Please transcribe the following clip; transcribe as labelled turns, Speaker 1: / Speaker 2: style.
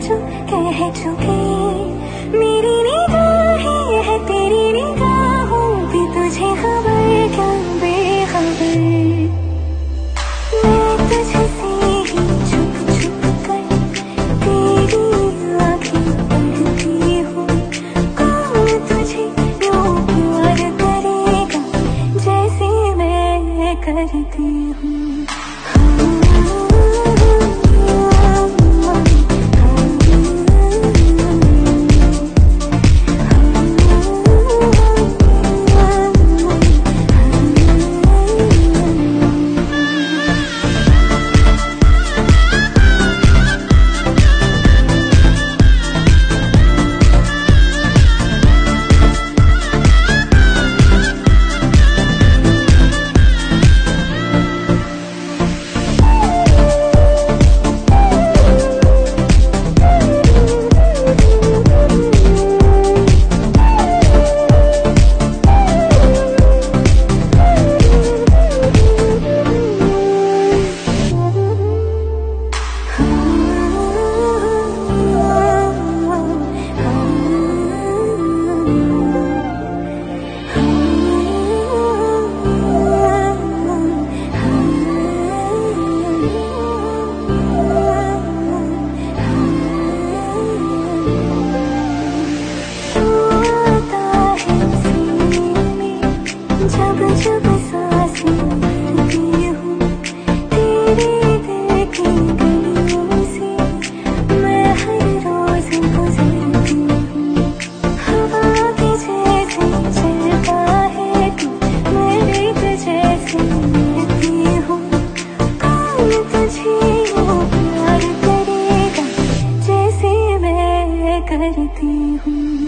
Speaker 1: जो कह चुकी, मेरी निगाहें है तेरी निगाहों भी तुझे खबर क्या बेखबर। मैं तुझसे ही छुप छुप कर तेरी आँखें पढ़ती हूँ। कौन तुझे यूं प्यार करेगा जैसे मैं करती हूँ। जब जब सांसें भरती हूँ तेरे दिल की गलियों से मैं हर रोज गुजरती हूँ। हवा के जैसे चलता है तू, मैं भी तुझसे मिलती हूँ। कौन तुझे यूं प्यार करेगा जैसे मैं करती हूँ।